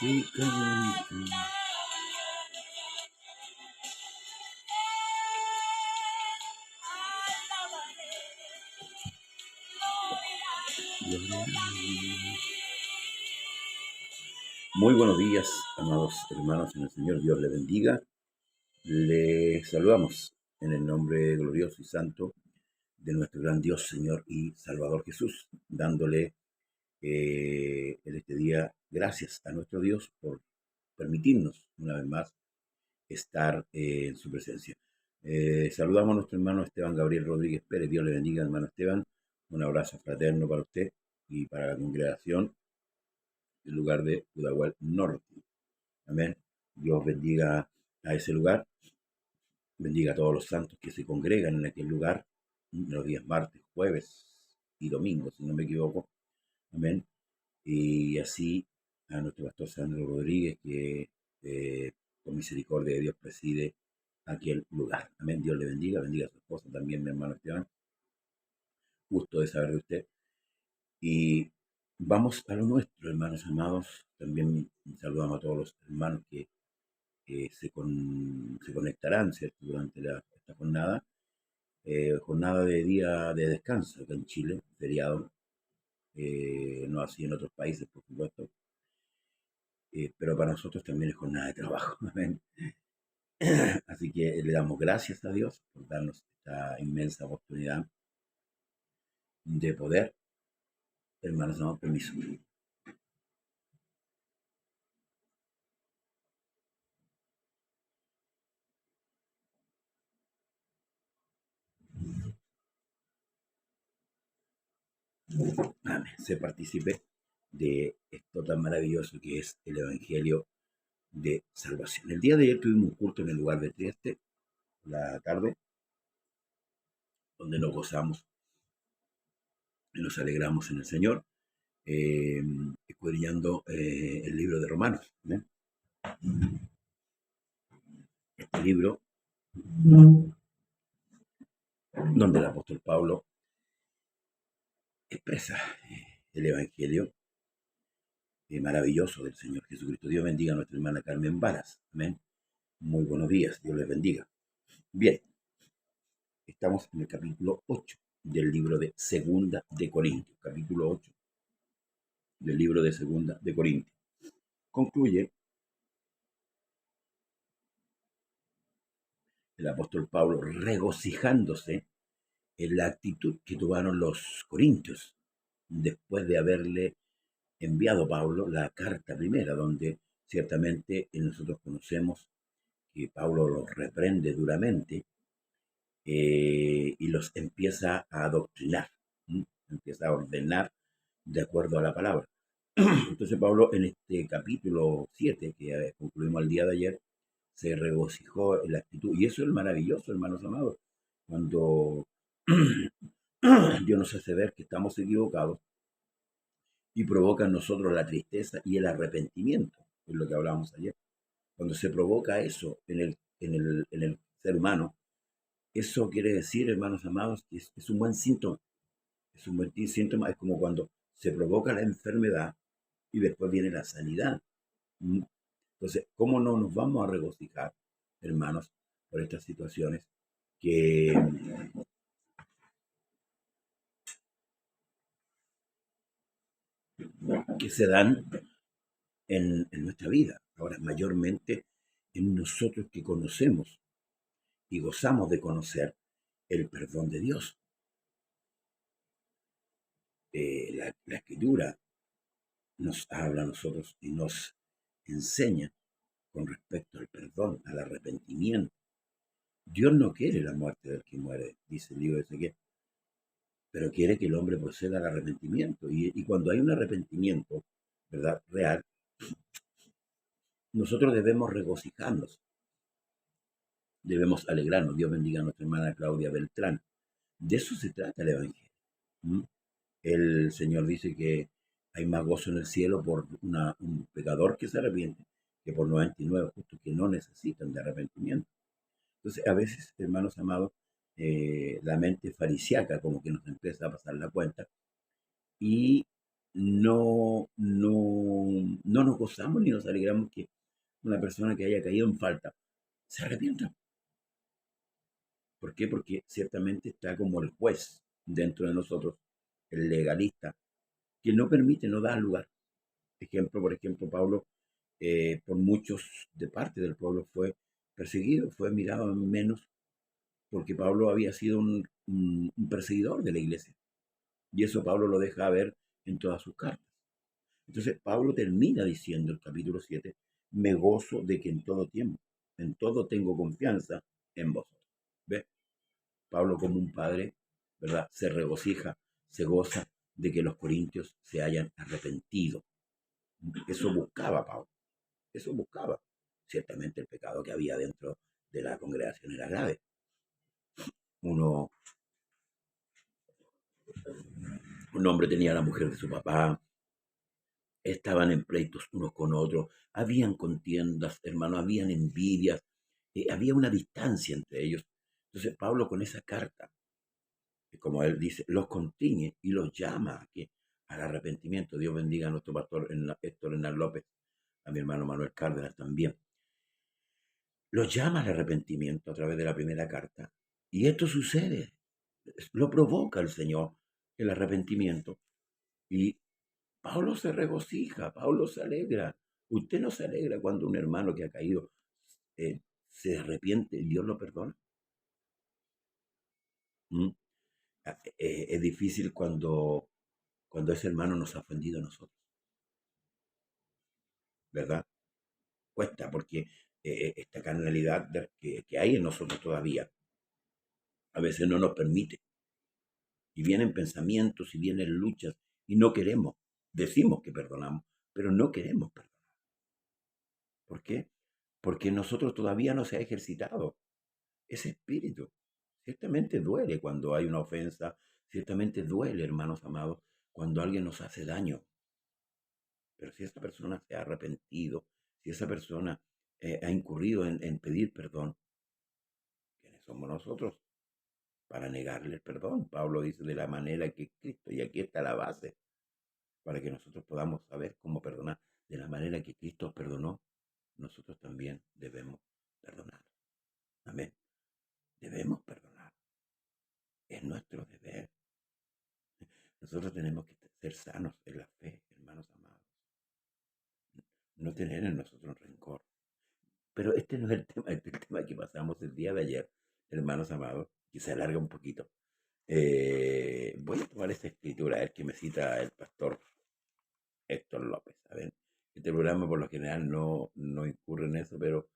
Muy buenos días, amados hermanos en el Señor. Dios les bendiga. Les saludamos en el nombre glorioso y santo de nuestro gran Dios, Señor y Salvador Jesús, dándole en este día gracias a nuestro Dios por permitirnos una vez más estar en su presencia. Saludamos a nuestro hermano Esteban Gabriel Rodríguez Pérez. Dios le bendiga, hermano Esteban. Un abrazo fraterno para usted y para la congregación del lugar de Pudahuel Norte. Amén. Dios bendiga a ese lugar, bendiga a todos los santos que se congregan en aquel lugar los días martes, jueves y domingos, si no me equivoco. Amén. Y así a nuestro pastor Sandro Rodríguez, que con misericordia de Dios preside aquel lugar. Amén. Dios le bendiga, bendiga a su esposa también, mi hermano Esteban. Gusto de saber de usted. Y vamos a lo nuestro, hermanos amados. También saludamos a todos los hermanos que se conectarán, ¿cierto?, durante esta jornada. Jornada de día de descanso acá en Chile, feriado, no así en otros países, por supuesto, pero para nosotros también es jornada de trabajo. Amén. Así que le damos gracias a Dios por darnos esta inmensa oportunidad de poder, hermanos, damos permiso. Amén. Se participe de esto tan maravilloso que es el Evangelio de salvación. El día de ayer tuvimos un culto en el lugar de Trieste, la tarde, donde nos gozamos y nos alegramos en el Señor, escudriñando el libro de Romanos, ¿eh? Este libro donde el apóstol Pablo expresa el Evangelio maravilloso del Señor Jesucristo. Dios bendiga a nuestra hermana Carmen Varas. Amén. Muy buenos días. Dios les bendiga. Bien, estamos en el capítulo 8 del libro de Segunda de Corintios. Capítulo 8 del libro de Segunda de Corintios. Concluye el apóstol Pablo regocijándose en la actitud que tuvieron los corintios después de haberle enviado Pablo la carta primera, donde ciertamente nosotros conocemos que Pablo los reprende duramente y los empieza a adoctrinar, empieza a ordenar de acuerdo a la palabra. Entonces Pablo en este capítulo 7 que concluimos el día de ayer, se regocijó en la actitud. Y eso es maravilloso, hermanos amados, cuando Dios nos hace ver que estamos equivocados y provoca en nosotros la tristeza y el arrepentimiento, es lo que hablábamos ayer. Cuando se provoca eso en el ser humano, eso quiere decir, hermanos amados, que es un buen síntoma. Es un buen síntoma, es como cuando se provoca la enfermedad y después viene la sanidad. Entonces, ¿cómo no nos vamos a regocijar, hermanos, por estas situaciones que, que se dan en nuestra vida? Ahora, mayormente en nosotros que conocemos y gozamos de conocer el perdón de Dios. La Escritura nos habla a nosotros y nos enseña con respecto al perdón, al arrepentimiento. Dios no quiere la muerte del que muere, dice el libro de Ezequiel, pero quiere que el hombre proceda al arrepentimiento. Y cuando hay un arrepentimiento, ¿verdad?, real, nosotros debemos regocijarnos, debemos alegrarnos. Dios bendiga a nuestra hermana Claudia Beltrán. De eso se trata el Evangelio. ¿Mm? El Señor dice que hay más gozo en el cielo por un pecador que se arrepiente que por 99 justos que no necesitan de arrepentimiento. Entonces, a veces, hermanos amados, la mente farisiaca como que nos empieza a pasar la cuenta y no nos gozamos ni nos alegramos que una persona que haya caído en falta se arrepienta. ¿Por qué? Porque ciertamente está como el juez dentro de nosotros, el legalista, que no permite, no da lugar. Por ejemplo, Pablo, por muchos de parte del pueblo fue perseguido, fue mirado en menos, porque Pablo había sido un perseguidor de la iglesia. Y eso Pablo lo deja ver en todas sus cartas. Entonces Pablo termina diciendo el capítulo 7: me gozo de que en todo tiempo, en todo tengo confianza en vosotros. ¿Ves? Pablo, como un padre, ¿verdad? Se regocija, se goza de que los corintios se hayan arrepentido. Eso buscaba Pablo, eso buscaba. Ciertamente el pecado que había dentro de la congregación era grave. Uno, un hombre tenía a la mujer de su papá, estaban en pleitos unos con otros, habían contiendas, hermano, habían envidias, había una distancia entre ellos. Entonces Pablo, con esa carta, como él dice, los contiene y los llama al arrepentimiento. Dios bendiga a nuestro pastor Héctor Hernán López, a mi hermano Manuel Cárdenas también. Los llama al arrepentimiento a través de la primera carta. Y esto sucede, lo provoca el Señor, el arrepentimiento. Y Pablo se regocija, Pablo se alegra. ¿Usted no se alegra cuando un hermano que ha caído se arrepiente y Dios lo perdona? ¿Mm? Es difícil cuando ese hermano nos ha ofendido a nosotros, ¿verdad? Cuesta porque esta carnalidad que hay en nosotros todavía a veces no nos permite. Y vienen pensamientos y vienen luchas y no queremos. Decimos que perdonamos, pero no queremos perdonar. ¿Por qué? Porque nosotros todavía no se ha ejercitado ese espíritu. Ciertamente duele cuando hay una ofensa, ciertamente duele, hermanos amados, cuando alguien nos hace daño. Pero si esa persona se ha arrepentido, si esa persona ha incurrido en pedir perdón, ¿quiénes somos nosotros para negarle el perdón? Pablo dice de la manera que Cristo, y aquí está la base, para que nosotros podamos saber cómo perdonar. De la manera que Cristo perdonó, nosotros también debemos perdonar. Amén. Debemos perdonar. Es nuestro deber. Nosotros tenemos que ser sanos en la fe, hermanos amados. No tener en nosotros rencor. Pero este no es el tema, este es el tema que pasamos el día de ayer, hermanos amados, que se alarga un poquito. Voy a tomar esta escritura, a ver que me cita el pastor Héctor López. A ver, este programa por lo general no incurre en eso, pero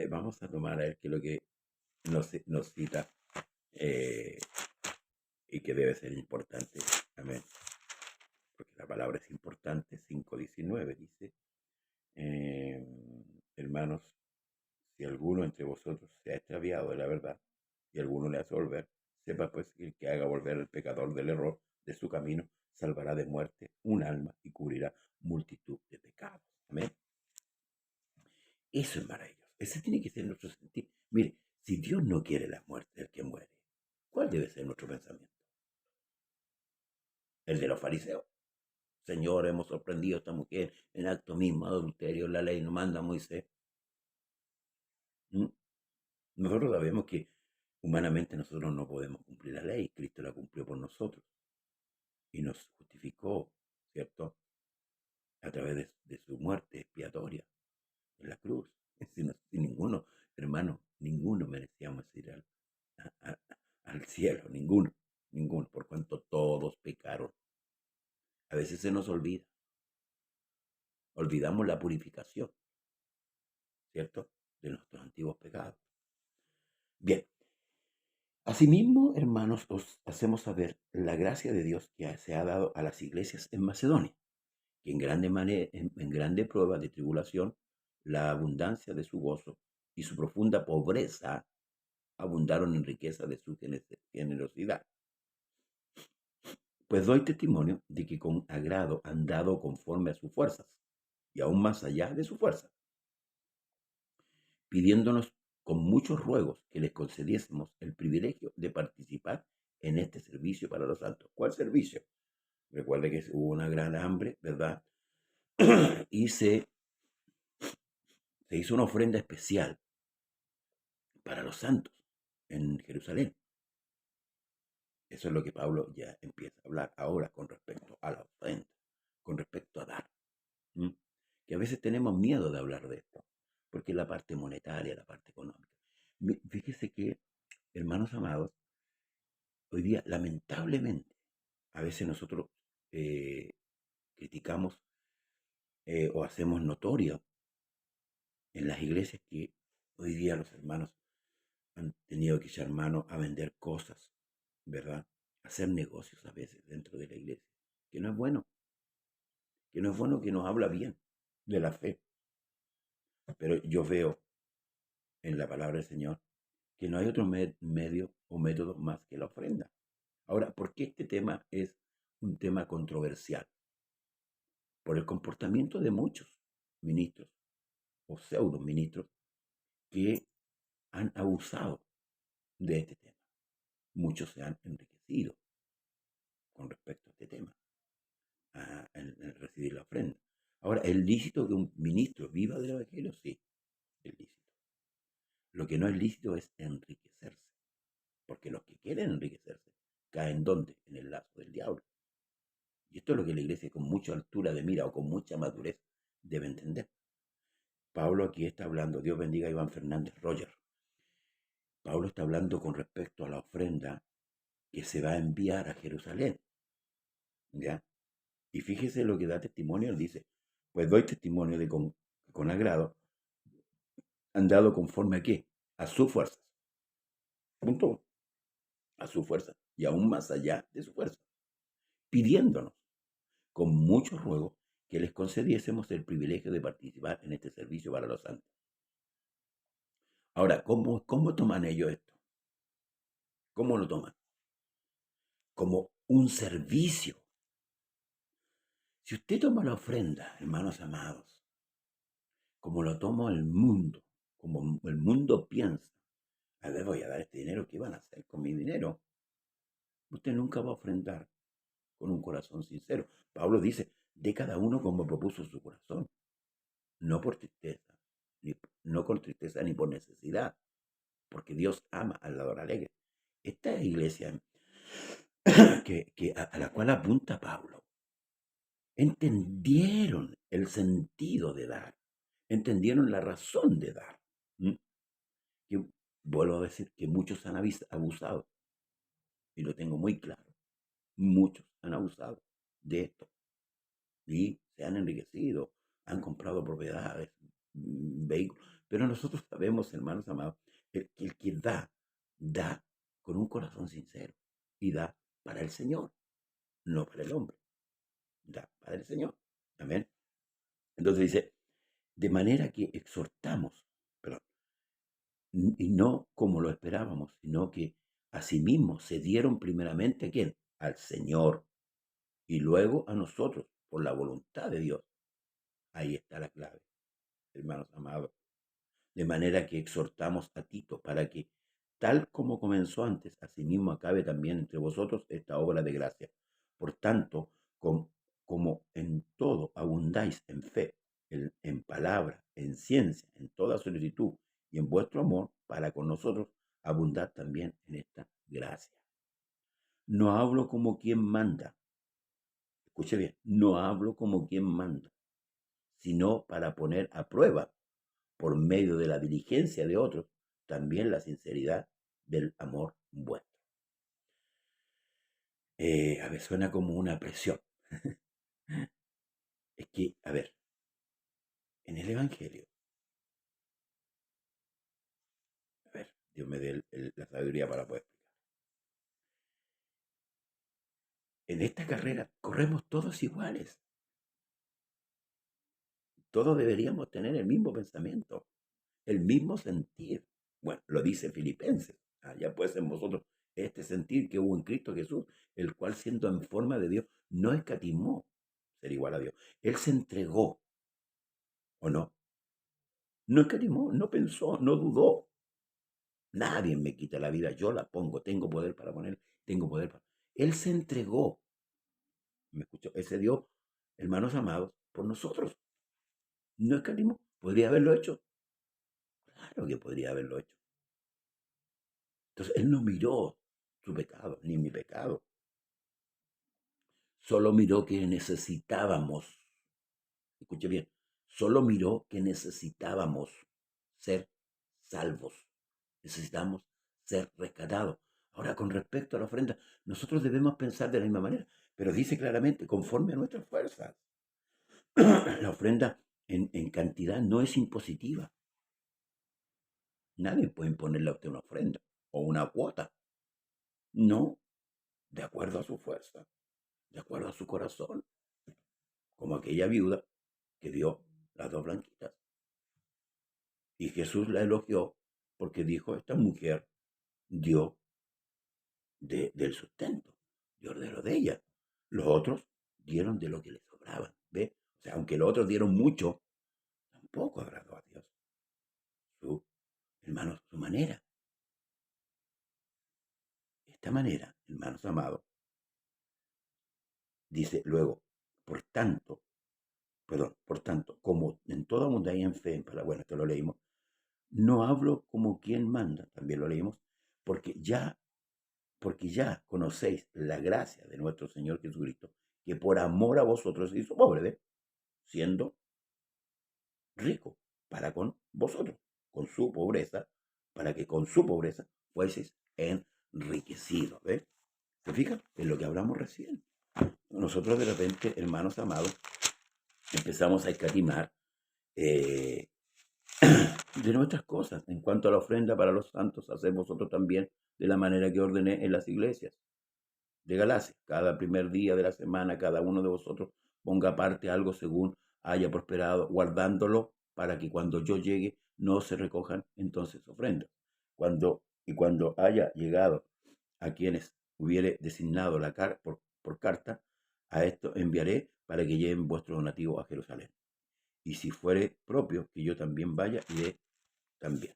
vamos a tomar a ver qué es lo que nos cita eh, y que debe ser importante. Amén. Porque la palabra es importante. 5:19 dice, eh, hermanos, si alguno entre vosotros se ha extraviado de la verdad y alguno le hace volver, sepa pues que el que haga volver al pecador del error de su camino salvará de muerte un alma y cubrirá multitud de pecados. Amén. Eso es maravilloso. Ese tiene que ser nuestro sentir. Mire, si Dios no quiere la muerte del que muere, ¿cuál debe ser nuestro pensamiento? El de los fariseos. Señor, hemos sorprendido a esta mujer en acto mismo, adulterio, la ley no manda a Moisés. ¿Mm? Nosotros sabemos que humanamente nosotros no podemos cumplir la ley, Cristo la cumplió por nosotros y nos justificó, ¿cierto? A través de su muerte expiatoria en la cruz. Si ninguno, hermano, ninguno merecíamos ir al cielo, ninguno, por cuanto todos pecaron. A veces se nos olvidamos la purificación, ¿cierto? De nuestros antiguos pecados. Bien, asimismo, hermanos, os hacemos saber la gracia de Dios que se ha dado a las iglesias en Macedonia, que en grande prueba de tribulación, la abundancia de su gozo y su profunda pobreza abundaron en riqueza de su generosidad. Pues doy testimonio de que con agrado han dado conforme a sus fuerzas, y aún más allá de su fuerza, pidiéndonos con muchos ruegos que les concediésemos el privilegio de participar en este servicio para los santos. ¿Cuál servicio? Recuerde que hubo una gran hambre, ¿verdad? Y se hizo una ofrenda especial para los santos en Jerusalén. Eso es lo que Pablo ya empieza a hablar ahora con respecto a la ofrenda, con respecto a dar. ¿Mm? Que a veces tenemos miedo de hablar de esto, porque la parte monetaria, la parte económica. Fíjese que, hermanos amados, hoy día, lamentablemente, a veces nosotros eh, criticamos o hacemos notorio en las iglesias que hoy día los hermanos han tenido que echar mano a vender cosas, ¿verdad? Hacer negocios a veces dentro de la iglesia, que no es bueno, que no es bueno, que nos habla bien de la fe. Pero yo veo en la palabra del Señor que no hay otro medio o método más que la ofrenda. Ahora, ¿por qué este tema es un tema controversial? Por el comportamiento de muchos ministros o pseudo ministros que han abusado de este tema. Muchos se han enriquecido con respecto a este tema, en recibir la ofrenda. Ahora, ¿es lícito que un ministro viva del Evangelio? Sí, es lícito. Lo que no es lícito es enriquecerse, porque los que quieren enriquecerse caen ¿dónde? En el lazo del diablo. Y esto es lo que la iglesia con mucha altura de mira o con mucha madurez debe entender. Pablo aquí está hablando, Dios bendiga a Iván Fernández Roger. Pablo está hablando con respecto a la ofrenda que se va a enviar a Jerusalén. ¿Ya? Y fíjese lo que da testimonio, él dice, pues doy testimonio de con agrado han dado conforme a qué, a sus fuerzas, punto, a su fuerza, y aún más allá de su fuerza, pidiéndonos con mucho ruego que les concediésemos el privilegio de participar en este servicio para los santos. Ahora, ¿cómo toman ellos esto? ¿Cómo lo toman? Como un servicio. Si usted toma la ofrenda, hermanos amados, como lo toma el mundo, como el mundo piensa, a ver, voy a dar este dinero, ¿qué van a hacer con mi dinero? Usted nunca va a ofrendar con un corazón sincero. Pablo dice, de cada uno como propuso su corazón, no por tristeza, no con tristeza ni por necesidad, porque Dios ama al dador alegre. Esta iglesia a la cual apunta Pablo, entendieron el sentido de dar, entendieron la razón de dar. Que, vuelvo a decir que muchos han abusado, y lo tengo muy claro, muchos han abusado de esto y se han enriquecido, han comprado propiedades, vehículos, pero nosotros sabemos, hermanos amados, que el que da con un corazón sincero y da para el Señor, no para el hombre, da para el Señor. Amén. Entonces dice, de manera que exhortamos, perdón, y no como lo esperábamos, sino que asimismo se dieron primeramente a quién, al Señor, y luego a nosotros, por la voluntad de Dios. Ahí está la clave, hermanos amados. De manera que exhortamos a Tito para que, tal como comenzó antes, asimismo acabe también entre vosotros esta obra de gracia. Por tanto, como en todo abundáis en fe, en palabra, en ciencia, en toda solicitud y en vuestro amor para con nosotros, abundad también en esta gracia. No hablo como quien manda, escuche bien, no hablo como quien manda, sino para poner a prueba, por medio de la diligencia de otros, también la sinceridad del amor vuestro. A ver, suena como una presión. Es que, a ver, en el Evangelio, a ver, Dios me dé la sabiduría para poder explicar. En esta carrera corremos todos iguales. Todos deberíamos tener el mismo pensamiento, el mismo sentir. Bueno, lo dice Filipenses. Ya pues en vosotros este sentir que hubo en Cristo Jesús, el cual siendo en forma de Dios, no escatimó ser igual a Dios. Él se entregó, ¿o no? No escatimó, no pensó, no dudó. Nadie me quita la vida, yo la pongo, tengo poder para poner, tengo poder para... Él se entregó, ¿Me escuchó? Ese dio, hermanos amados, por nosotros. No escatimó. ¿Podría haberlo hecho? Claro que podría haberlo hecho. Entonces, Él no miró su pecado, ni mi pecado. Solo miró que necesitábamos, escuche bien, solo miró que necesitábamos ser salvos. Necesitamos ser rescatados. Ahora, con respecto a la ofrenda, nosotros debemos pensar de la misma manera, pero dice claramente, conforme a nuestras fuerzas. La ofrenda en cantidad no es impositiva. Nadie puede imponerle a usted una ofrenda o una cuota. No, de acuerdo a su fuerza, de acuerdo a su corazón, como aquella viuda que dio las dos blanquitas. Y Jesús la elogió porque dijo, esta mujer dio del sustento, dio de lo de ella. Los otros dieron de lo que les sobraba. ¿Ve? O sea, aunque los otros dieron mucho, tampoco agradó a Dios. Su, hermanos, su manera. Esta manera, hermanos amados, dice luego, por tanto, por tanto, como en toda mundo hay en fe, bueno, esto lo leímos, no hablo como quien manda, también lo leímos, porque ya, porque ya conocéis la gracia de nuestro Señor Jesucristo, que por amor a vosotros se hizo pobre, ¿ve? Siendo rico para con vosotros, con su pobreza, para que con su pobreza fueseis enriquecidos, ¿ve? ¿Se fijan? Es lo que hablamos recién. Nosotros de repente, hermanos amados, empezamos a escatimar eh, de nuestras cosas. En cuanto a la ofrenda para los santos, haced vosotros también de la manera que ordené en las iglesias de Galacia. Cada primer día de la semana, cada uno de vosotros ponga aparte algo según haya prosperado, guardándolo para que cuando yo llegue no se recojan entonces ofrendas. Cuando haya llegado a quienes hubiere designado por carta, a esto enviaré para que lleven vuestro donativo a Jerusalén. Y si fuere propio que yo también vaya, iré también.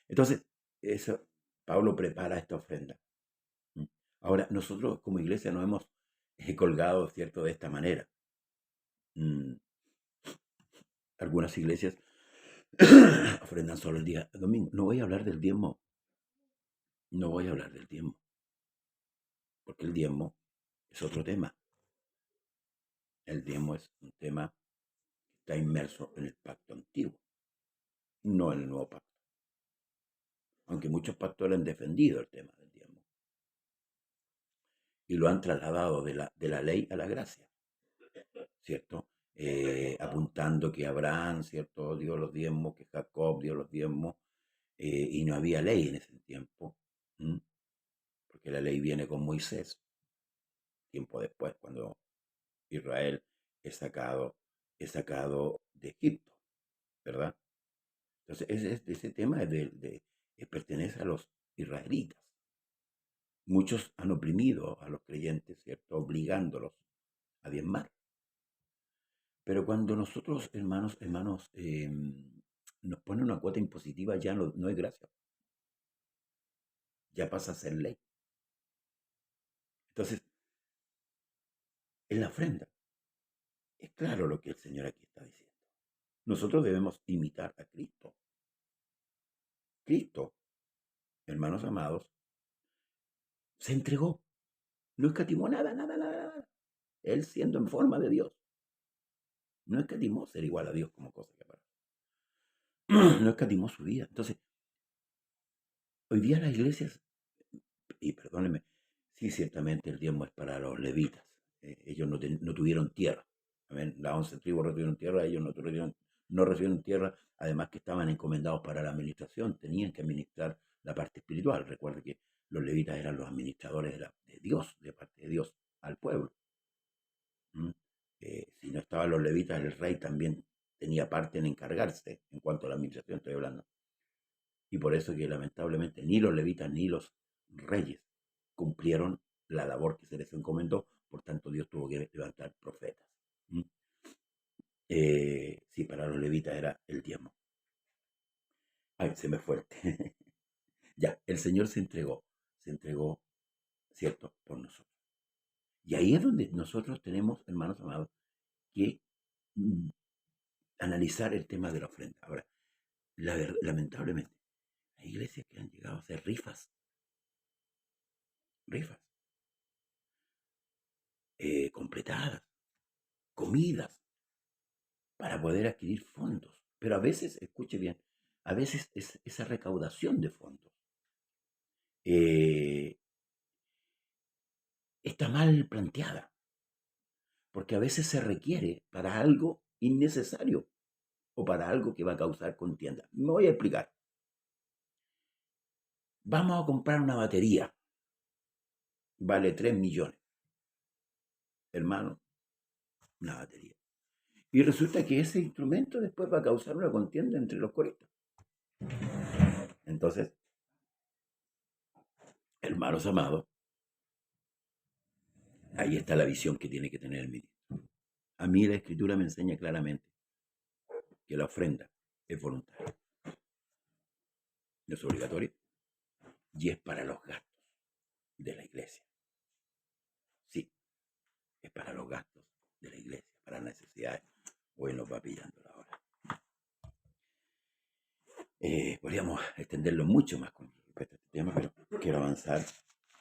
Entonces, eso, Pablo prepara esta ofrenda. Ahora, nosotros como iglesia nos hemos colgado, ¿cierto?, de esta manera. Algunas iglesias ofrendan solo el día domingo. No voy a hablar del diezmo. No voy a hablar del diezmo. Porque el diezmo es otro tema. El diezmo es un tema que está inmerso en el pacto antiguo, no en el nuevo pacto. Aunque muchos pastores han defendido el tema del diezmo. Y lo han trasladado de la ley a la gracia, ¿cierto? Apuntando que Abraham, ¿cierto?, dio los diezmos, que Jacob dio los diezmos, y no había ley en ese tiempo, porque la ley viene con Moisés, tiempo después, cuando Israel es sacado de Egipto, ¿verdad? Entonces, ese tema pertenece a los israelitas. Muchos han oprimido a los creyentes, ¿cierto?, obligándolos a diezmar. Pero cuando nosotros, hermanos, nos ponen una cuota impositiva, ya no es gracia. Ya pasa a ser ley. Entonces, en la ofrenda, es claro lo que el Señor aquí está diciendo. Nosotros debemos imitar a Cristo. Cristo, hermanos amados, se entregó. No escatimó nada, nada, nada, nada. Él siendo en forma de Dios. No escatimó ser igual a Dios como cosa que para. No escatimó su vida. Entonces, hoy día las iglesias, y perdónenme, sí, ciertamente el diezmo es para los levitas. Ellos no tuvieron tierra. Amén. Las 11 tribus recibieron tierra, ellos no recibieron tierra, además que estaban encomendados para la administración, tenían que administrar la parte espiritual. Recuerde que los levitas eran los administradores de Dios, de parte de Dios al pueblo. Si no estaban los levitas, el rey también tenía parte en encargarse en cuanto a la administración, estoy hablando. Y por eso que lamentablemente ni los levitas ni los reyes cumplieron la labor que se les encomendó, por tanto Dios tuvo que levantar profetas. Sí, para los levitas era el diezmo. Ay, se me fue. Ya, el Señor se entregó, ¿cierto?, por nosotros. Y ahí es donde nosotros tenemos, hermanos amados, que mm, analizar el tema de la ofrenda. Ahora, lamentablemente, hay iglesias que han llegado a hacer rifas, completadas, comidas, para poder adquirir fondos. Pero a veces, escuche bien, a veces esa recaudación de fondos eh, está mal planteada, porque a veces se requiere para algo innecesario o para algo que va a causar contienda. Me voy a explicar. Vamos a comprar una batería, vale 3 millones, hermano, una batería. Y resulta que ese instrumento después va a causar una contienda entre los coristas. Entonces, hermanos amados, ahí está la visión que tiene que tener el ministro. A mí la escritura me enseña claramente que la ofrenda es voluntaria, no es obligatoria y es para los gastos de la iglesia. Sí, es para los gastos de la iglesia, para las necesidades. Hoy nos va pillando la hora. Podríamos extenderlo mucho más con respecto a este tema, pero quiero avanzar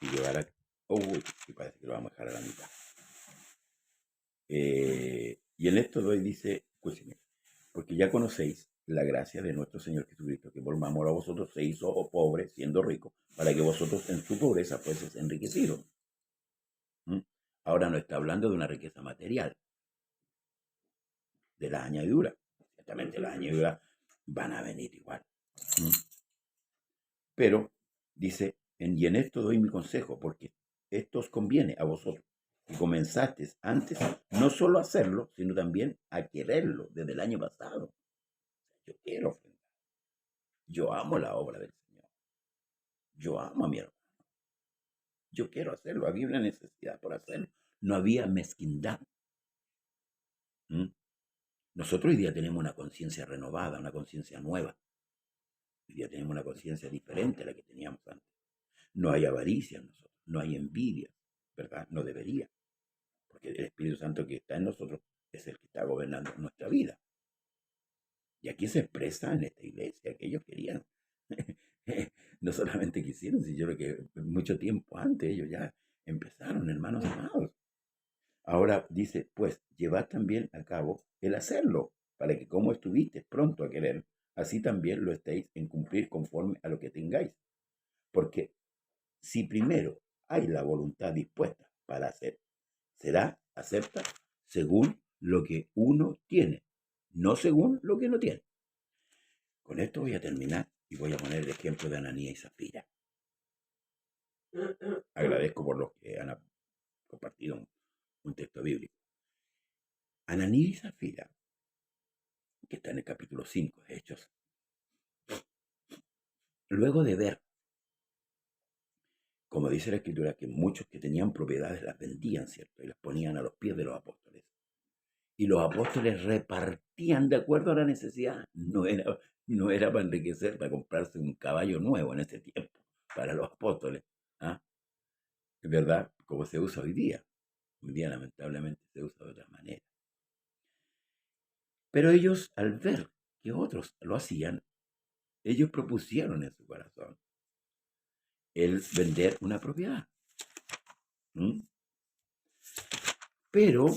y llegar a... Uy, y parece que lo vamos a dejar a la mitad. Y en esto doy, dice, escúcheme, porque ya conocéis la gracia de nuestro Señor Jesucristo, que por amor a vosotros se hizo pobre siendo rico, para que vosotros en su pobreza fueseis enriquecidos. ¿Mm? Ahora no está hablando de una riqueza material, de las añadiduras. Ciertamente las añadiduras van a venir igual. ¿Mm? Pero dice, y en esto doy mi consejo, porque esto os conviene a vosotros, que comenzasteis antes no solo a hacerlo, sino también a quererlo desde el año pasado. Yo quiero ofrendar. Yo amo la obra del Señor. Yo amo a mi hermano. Yo quiero hacerlo. Había una necesidad por hacerlo. No había mezquindad. ¿Mm? Nosotros hoy día tenemos una conciencia renovada, una conciencia nueva. Hoy día tenemos una conciencia diferente a la que teníamos antes. No hay avaricia en nosotros, no hay envidia, ¿verdad? No debería, porque el Espíritu Santo que está en nosotros es el que está gobernando nuestra vida. Y aquí se expresa en esta iglesia que ellos querían. No solamente quisieron, sino que mucho tiempo antes ellos ya empezaron, hermanos amados. Ahora dice, pues, llevad también a cabo el hacerlo, para que como estuviste pronto a querer, así también lo estéis en cumplir conforme a lo que tengáis. Porque si primero hay la voluntad dispuesta para hacer, será acepta según lo que uno tiene, no según lo que no tiene. Con esto voy a terminar y voy a poner el ejemplo de Ananías y Zafira. Agradezco por los que han compartido un texto bíblico. Ananías y Zafira, que está en el capítulo 5 de Hechos, luego de ver, como dice la escritura, que muchos que tenían propiedades las vendían, ¿cierto? Y las ponían a los pies de los apóstoles. Y los apóstoles repartían de acuerdo a la necesidad. No era para enriquecer, para comprarse un caballo nuevo en ese tiempo, para los apóstoles. ¿Ah? Es verdad, como se usa hoy día. Hoy día lamentablemente se usa de otra manera. Pero ellos, al ver que otros lo hacían, ellos propusieron en su corazón el vender una propiedad. ¿Mm? Pero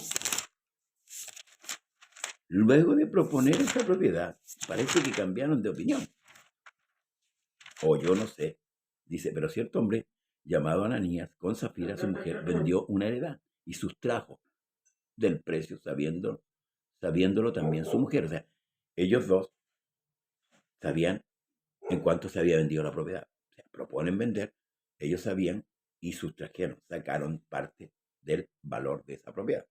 luego de proponer esa propiedad, parece que cambiaron de opinión. O yo no sé. Dice, pero cierto hombre llamado Ananías, con Zafira su mujer, vendió una heredad y sustrajo del precio, sabiéndolo también su mujer. O sea, ellos dos sabían en cuánto se había vendido la propiedad. O sea, proponen vender, ellos sabían y sustrajeron, sacaron parte del valor de esa propiedad.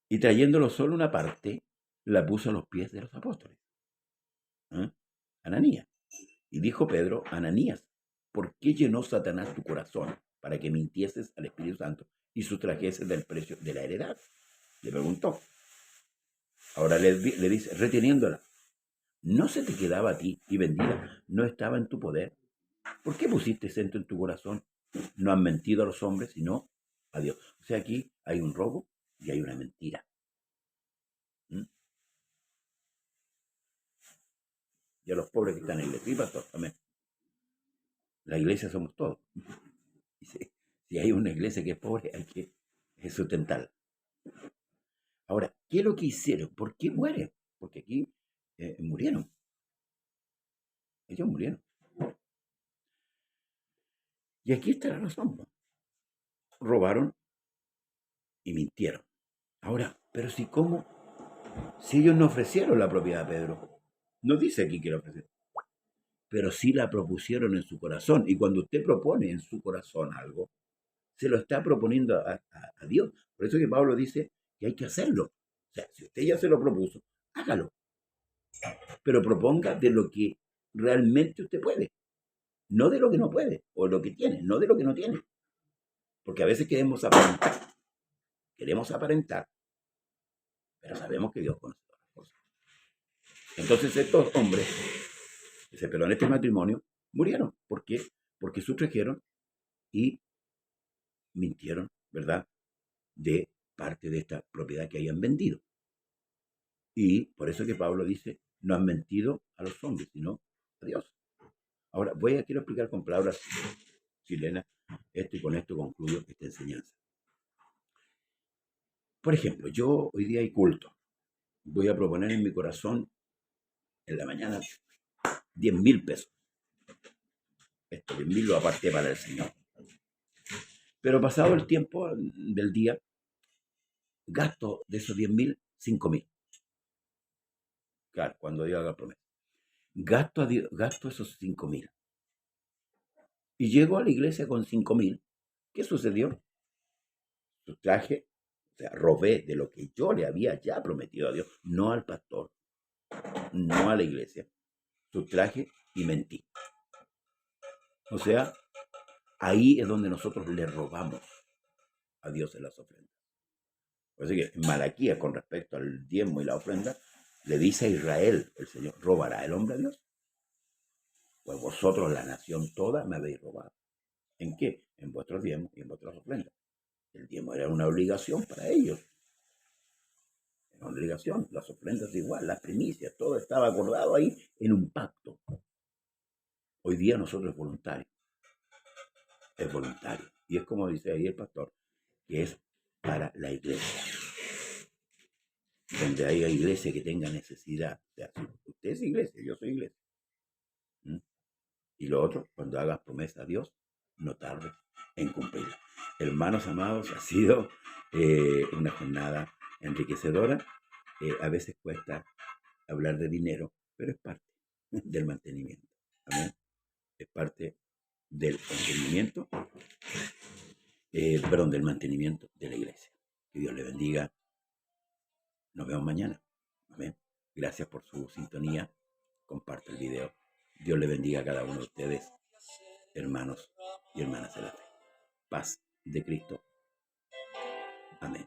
Y trayéndolo solo una parte, la puso a los pies de los apóstoles. ¿Eh? Ananías. Y dijo Pedro, Ananías, ¿por qué llenó Satanás tu corazón para que mintieses al Espíritu Santo y sustrajeses del precio de la heredad? Le preguntó. Ahora le dice, reteniéndola, ¿no se te quedaba a ti y vendida? ¿No estaba en tu poder? ¿Por qué pusiste esto en tu corazón? No han mentido a los hombres, sino a Dios. O sea, aquí hay un robo y hay una mentira. ¿Mm? Y a los pobres que están en la iglesia, sí, pastor, amén. La iglesia somos todos. Y si hay una iglesia que es pobre, hay que sustentarla. Ahora, ¿qué es lo que hicieron? ¿Por qué mueren? Porque aquí murieron. Ellos murieron. Y aquí está la razón, ¿no? Robaron y mintieron. Ahora, pero si ellos no ofrecieron la propiedad a Pedro, no dice aquí que la ofrecieron, pero sí la propusieron en su corazón. Y cuando usted propone en su corazón algo, se lo está proponiendo a Dios. Por eso que Pablo dice que hay que hacerlo. O sea, si usted ya se lo propuso, hágalo. Pero proponga de lo que realmente usted puede. No de lo que no puede, o lo que tiene, no de lo que no tiene. Porque a veces queremos aparentar, pero sabemos que Dios conoce todas las cosas. Entonces estos hombres que se pelearon en este matrimonio murieron. ¿Por qué? Porque sustrajeron y mintieron, ¿verdad? De parte de esta propiedad que hayan vendido. Y por eso que Pablo dice, no han mentido a los hombres, sino a Dios. Ahora, quiero explicar con palabras chilenas esto y con esto concluyo esta enseñanza. Por ejemplo, yo hoy día hay culto. Voy a proponer en mi corazón en la mañana 10.000 pesos. Estos 10.000 lo aparté para el Señor. Pero pasado el tiempo del día, gasto de esos 10.000, 5.000. Claro, cuando Dios haga promesa. Gasto esos 5.000. Y llego a la iglesia con 5.000. ¿Qué sucedió? Sustraje, o sea, robé de lo que yo le había ya prometido a Dios, no al pastor, no a la iglesia. Sustraje y mentí. O sea, ahí es donde nosotros le robamos a Dios en las ofrendas. Por eso que en Malaquías, con respecto al diezmo y la ofrenda, le dice a Israel, el Señor, ¿robará el hombre a Dios? Pues vosotros, la nación toda, me habéis robado. ¿En qué? En vuestros diezmos y en vuestras ofrendas. El diezmo era una obligación para ellos. Era una obligación. Las ofrendas igual, las primicias, todo estaba acordado ahí en un pacto. Hoy día nosotros es voluntario. Es voluntario. Y es como dice ahí el pastor, que es para la iglesia. Donde haya iglesia que tenga necesidad de hacer. Usted es iglesia, yo soy iglesia. ¿Mm? Y lo otro, cuando hagas promesa a Dios, no tarde en cumplirla. Hermanos amados, ha sido una jornada enriquecedora. A veces cuesta hablar de dinero, pero es parte del mantenimiento. ¿Amén? Es parte del mantenimiento, del mantenimiento de la iglesia. Que Dios le bendiga. Nos vemos mañana. Amén. Gracias por su sintonía. Comparte el video. Dios le bendiga a cada uno de ustedes, hermanos y hermanas de la fe. Paz de Cristo. Amén.